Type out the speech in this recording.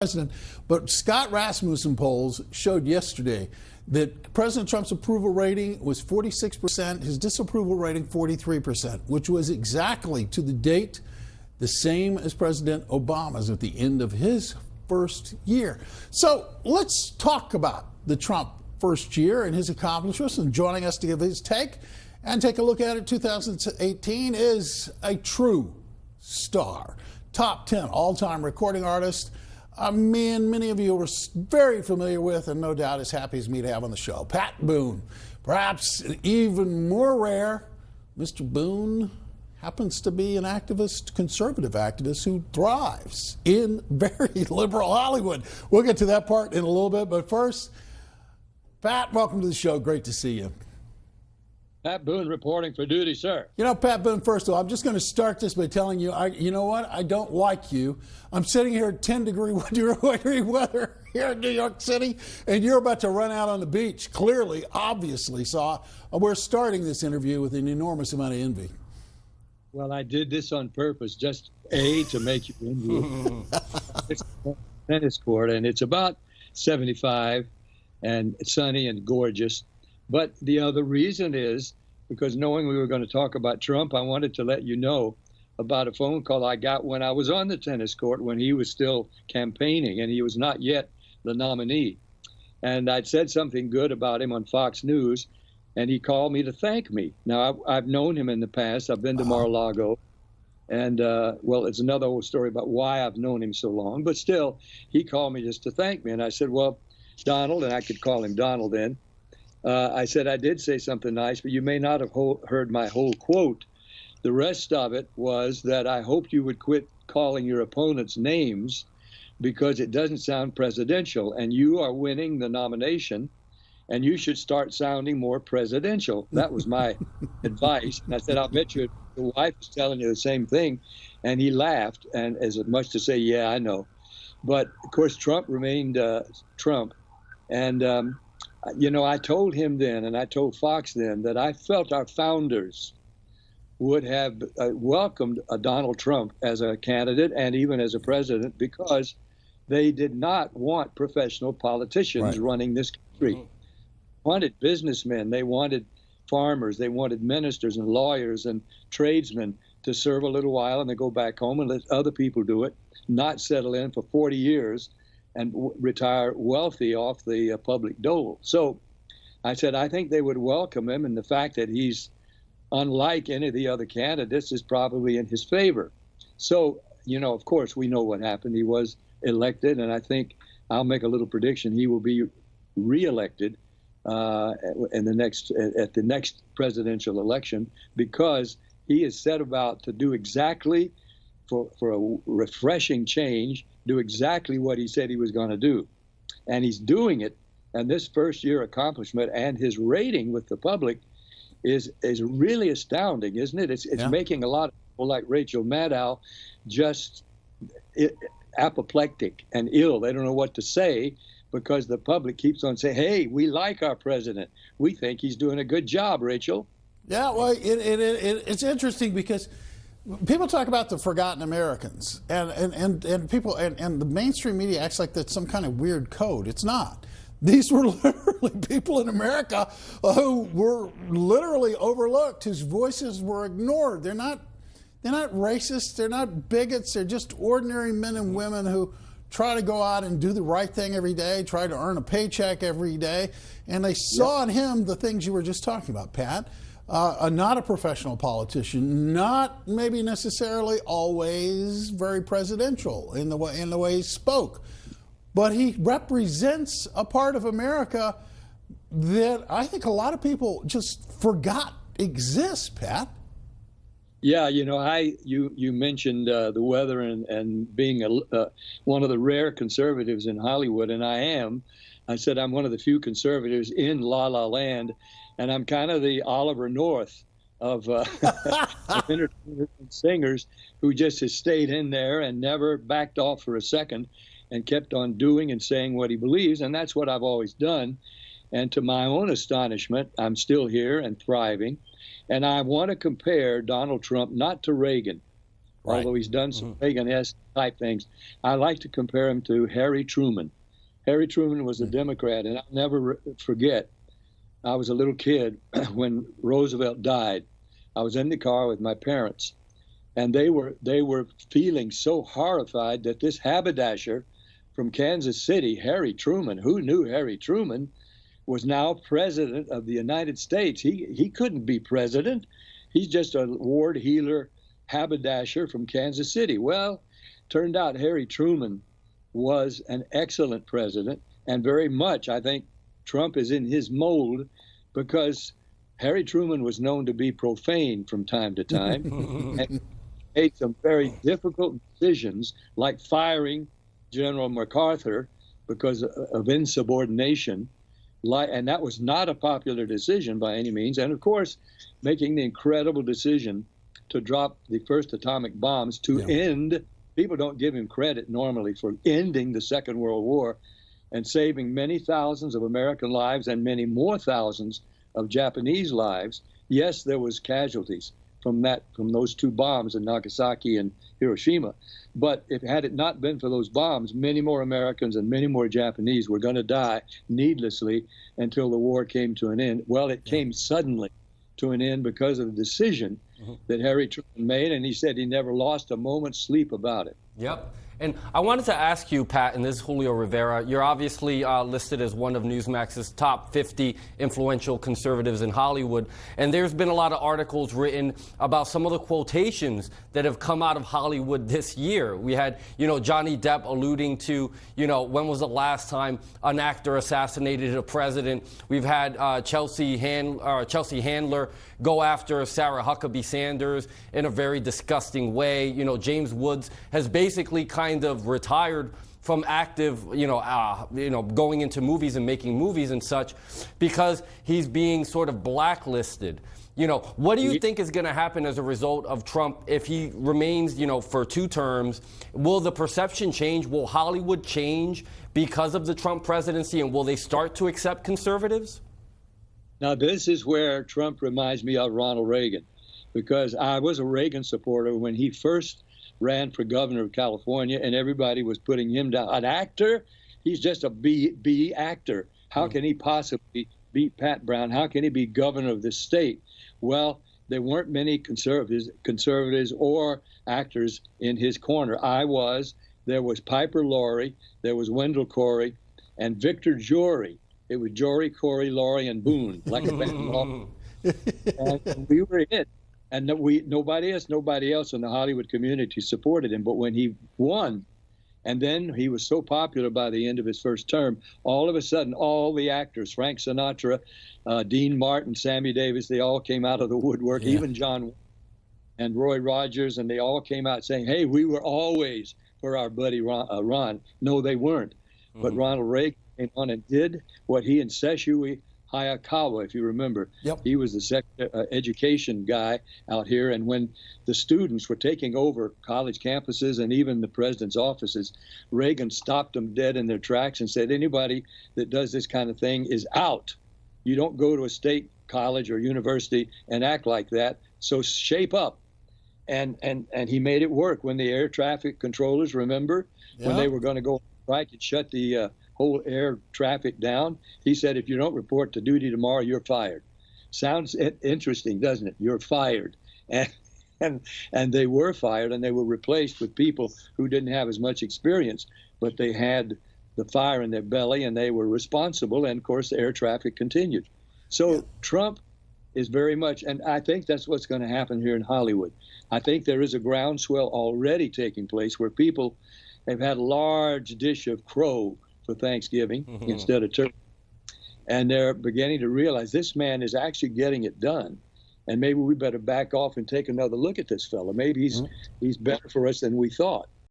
president. But Scott Rasmussen polls showed yesterday that President Trump's approval rating was 46%, his disapproval rating 43%, which was exactly to the date the same as President Obama's at the end of his first year. So let's talk about the Trump first year and his accomplishments. And joining us to give his take and take a look at it, 2018 is a true star. Top 10 all-time recording artist. Me and many of you are very familiar with, and no doubt as happy as me to have on the show, Pat Boone. Perhaps even more rare, Mr. Boone happens to be an activist, conservative activist who thrives in very liberal Hollywood. We'll get to that part in a little bit, but first, Pat, welcome to the show. Great to see you. Pat Boone reporting for duty, sir. You know, Pat Boone, first of all, I'm just going to start this by telling you, you know what? I don't like you. I'm sitting here at 10-degree weather here in New York City, and you're about to run out on the beach, clearly, obviously. So we're starting this interview with an enormous amount of envy. Well, I did this on purpose, just, to make you envy. It's a tennis court, and it's about 75, and it's sunny and gorgeous. But the other reason is because knowing we were going to talk about Trump, I wanted to let you know about a phone call I got when I was on the tennis court when he was still campaigning and he was not yet the nominee. And I'd said something good about him on Fox News, and he called me to thank me. Now, I've known him in the past. I've been to Mar-a-Lago. And, well, it's another old story about why I've known him so long. But still, he called me just to thank me. And I said, well, Donald, and I could call him Donald then, I said, I did say something nice, but you may not have heard my whole quote. The rest of it was that I hoped you would quit calling your opponents names because it doesn't sound presidential, and you are winning the nomination, and you should start sounding more presidential. That was my advice. And I said, I'll bet your wife is telling you the same thing. And he laughed, and as much to say, yeah, I know. But, of course, Trump remained Trump. And, you know, I told him then, and I told Fox then, that I felt our founders would have welcomed Donald Trump as a candidate and even as a president because they did not want professional politicians running this country. They wanted businessmen, they wanted farmers, they wanted ministers and lawyers and tradesmen to serve a little while and then go back home and let other people do it, not settle in for 40 years and retire wealthy off the public dole. So I said, I think they would welcome him, and the fact that he's unlike any of the other candidates is probably in his favor. So, you know, of course, we know what happened. He was elected, and I think I'll make a little prediction. He will be reelected at the next presidential election because he is set about to do exactly for a refreshing change, do exactly what he said he was going to do. And he's doing it. And this first year accomplishment and his rating with the public is really astounding, isn't it? It's making a lot of people like Rachel Maddow just apoplectic and ill. They don't know what to say because the public keeps on saying, hey, we like our president. We think he's doing a good job, Rachel. Yeah, well, it's interesting because people talk about the forgotten Americans, and people and the mainstream media acts like that's some kind of weird code. It's not. These were literally people in America who were literally overlooked, whose voices were ignored. They're not racist. They're not bigots. They're just ordinary men and women who try to go out and do the right thing every day, try to earn a paycheck every day, and they saw in him the things you were just talking about, Pat. Not a professional politician, not maybe necessarily always very presidential in the way he spoke, but he represents a part of America that I think a lot of people just forgot exists, Pat. Yeah, you know, you mentioned the weather and being one of the rare conservatives in Hollywood, and I am. I said I'm one of the few conservatives in La La Land. And I'm kind of the Oliver North of entertainers and singers who just has stayed in there and never backed off for a second and kept on doing and saying what he believes. And that's what I've always done. And to my own astonishment, I'm still here and thriving. And I want to compare Donald Trump not to Reagan. Right. although he's done some Reagan-esque type things. I like to compare him to Harry Truman. Harry Truman was a Democrat, and I'll never forget, I was a little kid when Roosevelt died. I was in the car with my parents, and they were feeling so horrified that this haberdasher from Kansas City, Harry Truman, who knew Harry Truman, was now president of the United States. He couldn't be president. He's just a ward healer haberdasher from Kansas City. Well, turned out Harry Truman was an excellent president, and very much, I think, Trump is in his mold, because Harry Truman was known to be profane from time to time and made some very difficult decisions, like firing General MacArthur because of insubordination. And that was not a popular decision by any means. And of course, making the incredible decision to drop the first atomic bombs to end, people don't give him credit normally for ending the Second World War and saving many thousands of American lives and many more thousands of Japanese lives. Yes, there was casualties from those two bombs in Nagasaki and Hiroshima. But had it not been for those bombs, many more Americans and many more Japanese were going to die needlessly until the war came to an end. Well, it came suddenly to an end because of the decision that Harry Truman made, and he said he never lost a moment's sleep about it. Yep. And I wanted to ask you, Pat, and this is Julio Rivera, you're obviously listed as one of Newsmax's top 50 influential conservatives in Hollywood. And there's been a lot of articles written about some of the quotations that have come out of Hollywood this year. We had, Johnny Depp alluding to, when was the last time an actor assassinated a president? We've had Chelsea Handler go after Sarah Huckabee Sanders in a very disgusting way. James Woods has basically kind of retired from active, going into movies and making movies and such, because he's being sort of blacklisted. What do you think is going to happen as a result of Trump if he remains, for 2 terms? Will the perception change? Will Hollywood change because of the Trump presidency, and will they start to accept conservatives? Now, this is where Trump reminds me of Ronald Reagan, because I was a Reagan supporter when he first ran for governor of California, and everybody was putting him down. An actor? He's just a B actor. How can he possibly beat Pat Brown? How can he be governor of this state? Well, there weren't many conservatives or actors in his corner. There was Piper Laurie, there was Wendell Corey, and Victor Jory. It was Jory, Corey, Laurie, and Boone, like a band. And we were it. And nobody else in the Hollywood community supported him. But when he won, and then he was so popular by the end of his first term, all of a sudden, all the actors, Frank Sinatra, Dean Martin, Sammy Davis, they all came out of the woodwork, even John and Roy Rogers, and they all came out saying, hey, we were always for our buddy Ron. No, they weren't. But Ronald Reagan came on and did what he and Sessue Hayakawa, if you remember. He was the education guy out here. And when the students were taking over college campuses and even the president's offices, Reagan stopped them dead in their tracks and said, anybody that does this kind of thing is out. You don't go to a state college or university and act like that. So shape up. And he made it work. When the air traffic controllers, remember, when they were going to go on strike and shut the whole air traffic down, he said, if you don't report to duty tomorrow, you're fired. Sounds interesting, doesn't it? You're fired. And they were fired, and they were replaced with people who didn't have as much experience, but they had the fire in their belly, and they were responsible, and of course the air traffic continued. So Trump is very much, and I think that's what's going to happen here in Hollywood. I think there is a groundswell already taking place where people have had a large dish of crow for Thanksgiving instead of turkey. And they're beginning to realize this man is actually getting it done. And maybe we better back off and take another look at this fellow. Maybe he's better for us than we thought.